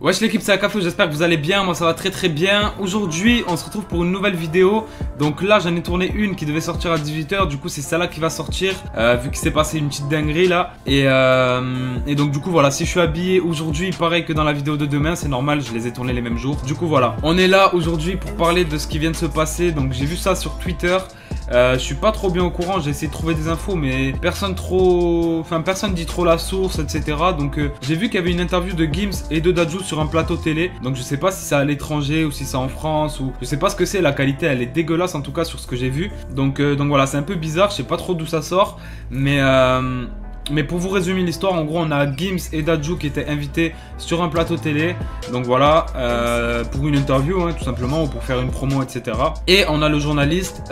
Wesh l'équipe, c'est Akafo, j'espère que vous allez bien, moi ça va très bien. Aujourd'hui on se retrouve pour une nouvelle vidéo. Donc là j'en ai tourné une qui devait sortir à 18 h, du coup c'est celle-là qui va sortir vu qu'il s'est passé une petite dinguerie là. Et donc du coup voilà, si je suis habillé aujourd'hui pareil que dans la vidéo de demain, c'est normal, je les ai tournés les mêmes jours. Du coup voilà, on est là aujourd'hui pour parler de ce qui vient de se passer. Donc j'ai vu ça sur Twitter. Je suis pas trop bien au courant, j'ai essayé de trouver des infos mais personne dit trop la source, etc. Donc j'ai vu qu'il y avait une interview de Gims et de Dadju sur un plateau télé. Donc je sais pas si c'est à l'étranger ou si c'est en France ou je sais pas ce que c'est. La qualité elle est dégueulasse en tout cas sur ce que j'ai vu. Donc voilà, c'est un peu bizarre, je sais pas trop d'où ça sort. Mais pour vous résumer l'histoire, en gros on a Gims et Dadju qui étaient invités sur un plateau télé. Donc voilà, pour une interview hein, tout simplement, ou pour faire une promo, etc. Et on a le journaliste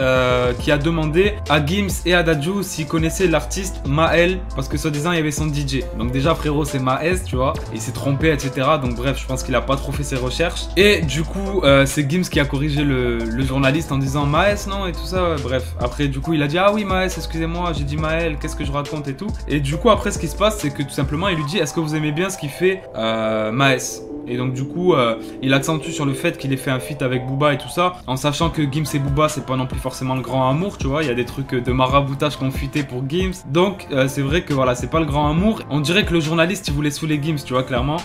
qui a demandé à Gims et à Dadju s'ils connaissaient l'artiste Maël, parce que soi-disant il y avait son DJ. Donc déjà frérot c'est Maes, tu vois, il s'est trompé, etc. Donc bref, je pense qu'il a pas trop fait ses recherches. Et du coup c'est Gims qui a corrigé le journaliste en disant Maes non et tout ça, ouais, bref. Après du coup il a dit ah oui Maes, excusez-moi, j'ai dit Maël, qu'est-ce que je raconte et tout. Et du coup après ce qui se passe c'est que tout simplement il lui dit est-ce que vous aimez bien ce qu'il fait Maes. Et donc du coup il accentue sur le fait qu'il ait fait un feat avec Booba et tout ça, en sachant que Gims et Booba c'est pas non plus forcément le grand amour, tu vois, il y a des trucs de maraboutage qu'on fuité pour Gims. Donc c'est vrai que voilà, c'est pas le grand amour. On dirait que le journaliste il voulait saouler Gims, tu vois, clairement.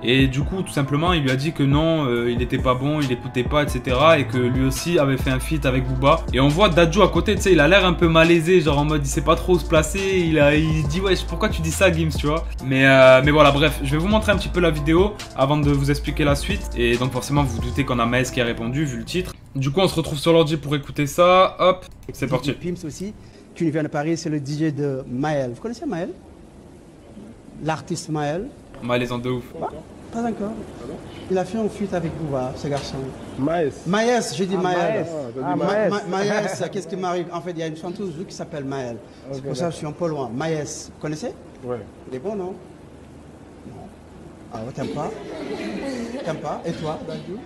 Et du coup tout simplement il lui a dit que non, il était pas bon, il écoutait pas, etc. Et que lui aussi avait fait un feat avec Booba. Et on voit Dadju à côté, tu sais, il a l'air un peu malaisé, genre en mode il sait pas trop où se placer. Il dit ouais, pourquoi tu dis ça Gims, tu vois. Mais voilà, bref, je vais vous montrer un petit peu la vidéo avant de vous expliquer la suite. Et donc forcément vous vous doutez qu'on a Maes qui a répondu vu le titre. Du coup on se retrouve sur l'ordi pour écouter ça. Hop, c'est parti. Pimps aussi, qui vient de Paris, c'est le DJ de Maël. Vous connaissez Maël? L'artiste Maël. Maël les en de ouf. Pas encore. Il a fait un feat avec Booba, ce garçon. Maes. Maes, j'ai dit Maël. Maes. Qu'est-ce qui m'arrive? En fait, il y a une chanteuse qui s'appelle Maël. C'est pour ça que je suis un peu loin. Maes, vous connaissez? Ouais. Il est bon, non? Non. Ah ouais, t'aimes pas? T'aimes pas? Et toi, Dadju?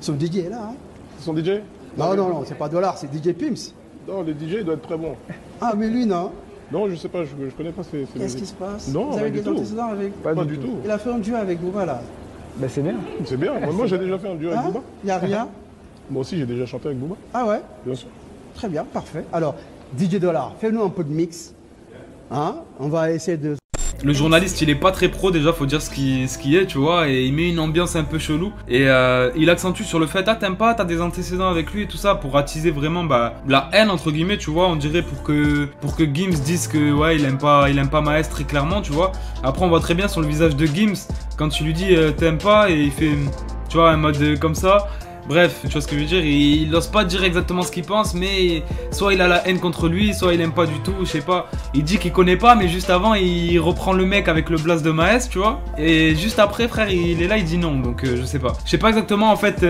Son DJ est là, hein? C'est son DJ? Non, c'est pas Dollar, c'est DJ Pimps. Non, le DJ il doit être très bon. Ah, mais lui, non? Non, je sais pas, je connais pas ces Qu'est-ce qui se passe? Non, vous avez pas du des antécédents avec? Pas du tout. Il a fait un duo avec Booba, là. Ben c'est bien. C'est bien. Moi j'ai déjà fait un duo avec Booba. Il n'y a rien? Moi aussi j'ai déjà chanté avec Booba. Ah ouais? Bien sûr. Très bien, parfait. Alors, DJ Dollar, fais-nous un peu de mix. Hein? On va essayer de... Le journaliste il est pas très pro, déjà faut dire ce qui est, tu vois, et il met une ambiance un peu chelou. Et il accentue sur le fait, ah t'aimes pas, t'as des antécédents avec lui et tout ça, pour attiser vraiment la haine entre guillemets, tu vois, on dirait pour que Gims dise que ouais il aime pas Maes très clairement, tu vois. Après on voit très bien sur le visage de Gims quand tu lui dis t'aimes pas, et il fait, tu vois, un mode comme ça. Bref, tu vois ce que je veux dire, il n'ose pas dire exactement ce qu'il pense, mais soit il a la haine contre lui, soit il aime pas du tout, je sais pas. Il dit qu'il connaît pas, mais juste avant, il reprend le mec avec le blast de Maes, tu vois. Et juste après, frère, il est là, il dit non, donc je sais pas. Je sais pas exactement, en fait,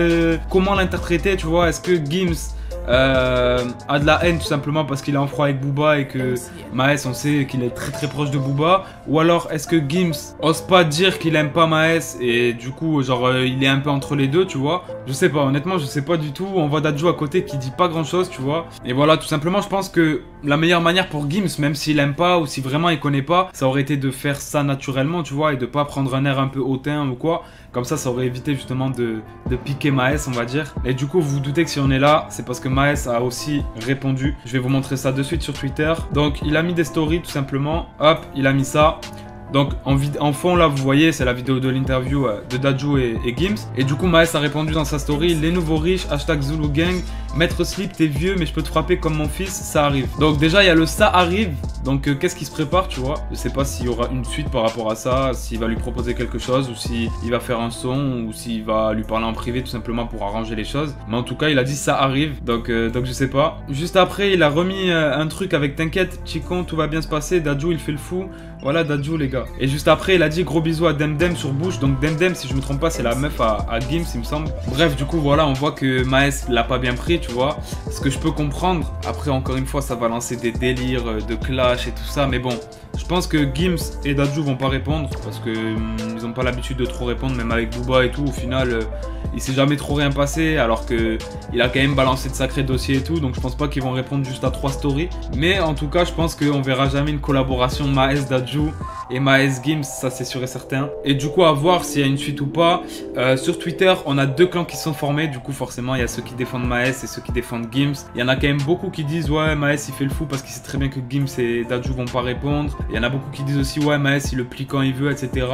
comment l'interpréter, tu vois. Est-ce que Gims a de la haine tout simplement parce qu'il est en froid avec Booba et que Maes on sait qu'il est très proche de Booba, ou alors est-ce que Gims ose pas dire qu'il aime pas Maes et du coup genre il est un peu entre les deux, tu vois. Je sais pas, honnêtement je sais pas du tout. On voit Dadju à côté qui dit pas grand chose, tu vois. Et voilà, tout simplement je pense que la meilleure manière pour Gims, même s'il aime pas ou si vraiment il connaît pas, ça aurait été de faire ça naturellement, tu vois, et de pas prendre un air un peu hautain ou quoi. Comme ça aurait évité justement de piquer Maes, on va dire. Et du coup, vous vous doutez que si on est là, c'est parce que Maes a aussi répondu. Je vais vous montrer ça de suite sur Twitter. Donc, il a mis des stories tout simplement. Hop, il a mis ça. Donc en fond là vous voyez c'est la vidéo de l'interview de Dadju et Gims. Et du coup Maes a répondu dans sa story: les nouveaux riches, hashtag Zulu Gang, Maître Slip t'es vieux mais je peux te frapper comme mon fils, ça arrive. Donc déjà il y a le ça arrive. Donc qu'est-ce qui se prépare, tu vois. Je sais pas s'il y aura une suite par rapport à ça, s'il va lui proposer quelque chose, ou s'il va faire un son, ou s'il va lui parler en privé tout simplement pour arranger les choses. Mais en tout cas il a dit ça arrive, donc je sais pas. Juste après il a remis un truc avec t'inquiète petit con, tout va bien se passer, Dadju il fait le fou. Voilà Dadju les gars. Et juste après il a dit gros bisous à Demdem sur bouche. Donc Demdem si je me trompe pas c'est la meuf à Gims il me semble. Bref du coup voilà, on voit que Maes l'a pas bien pris, tu vois. Ce que je peux comprendre. Après encore une fois ça va lancer des délires de clash et tout ça. Mais bon, je pense que Gims et Dadju vont pas répondre parce que ils ont pas l'habitude de trop répondre. Même avec Booba et tout, au final il s'est jamais trop rien passé. Alors que il a quand même balancé de sacrés dossiers et tout. Donc je pense pas qu'ils vont répondre juste à 3 stories. Mais en tout cas je pense qu'on verra jamais une collaboration Maes-Dadju. et Maes Gims, ça c'est sûr et certain. Et du coup, à voir s'il y a une suite ou pas. Sur Twitter, on a deux clans qui sont formés. Du coup, forcément, il y a ceux qui défendent Maes et ceux qui défendent Gims. Il y en a quand même beaucoup qui disent ouais, Maes il fait le fou parce qu'il sait très bien que Gims et Dadju vont pas répondre. Il y en a beaucoup qui disent aussi ouais, Maes il le plie quand il veut, etc.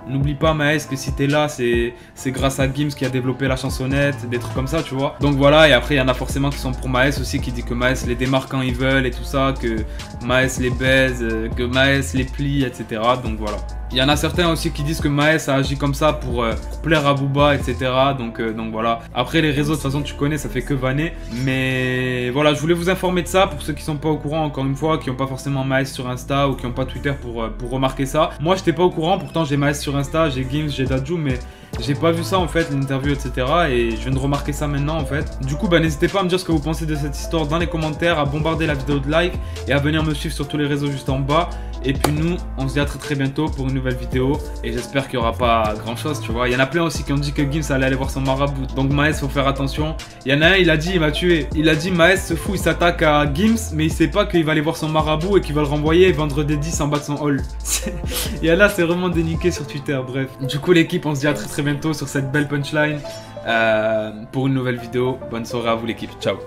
N'oublie pas Maes que si t'es là, c'est grâce à Gims qui a développé la chansonnette, des trucs comme ça, tu vois. Donc voilà, et après il y en a forcément qui sont pour Maes aussi, qui dit que Maes les démarre quand ils veulent et tout ça, que Maes les baise, que Maes les plie, etc. Donc voilà. Il y en a certains aussi qui disent que Maes a agi comme ça pour plaire à Booba, etc. Donc voilà. Après les réseaux, de toute façon tu connais, ça fait que vanner. Mais voilà, je voulais vous informer de ça pour ceux qui sont pas au courant, encore une fois, qui n'ont pas forcément Maes sur Insta ou qui n'ont pas Twitter pour remarquer ça. Moi j'étais pas au courant, pourtant j'ai Maes sur Insta, j'ai Gims, j'ai Dadju, mais j'ai pas vu ça en fait, l'interview, etc. Et je viens de remarquer ça maintenant en fait. Du coup, bah n'hésitez pas à me dire ce que vous pensez de cette histoire dans les commentaires, à bombarder la vidéo de like et à venir me suivre sur tous les réseaux juste en bas. Et puis nous, on se dit à très bientôt pour une nouvelle vidéo. Et j'espère qu'il n'y aura pas grand chose, tu vois. Il y en a plein aussi qui ont dit que Gims allait aller voir son marabout. Donc Maes, faut faire attention. Il y en a un, il a dit, il m'a tué. Il a dit, Maes se fout, il s'attaque à Gims, mais il sait pas qu'il va aller voir son marabout et qu'il va le renvoyer et vendre des 10 en bas de son hall. Il y en a, c'est vraiment déniqué sur Twitter, bref. Du coup, l'équipe, on se dit à très bientôt sur cette belle punchline pour une nouvelle vidéo. Bonne soirée à vous, l'équipe. Ciao.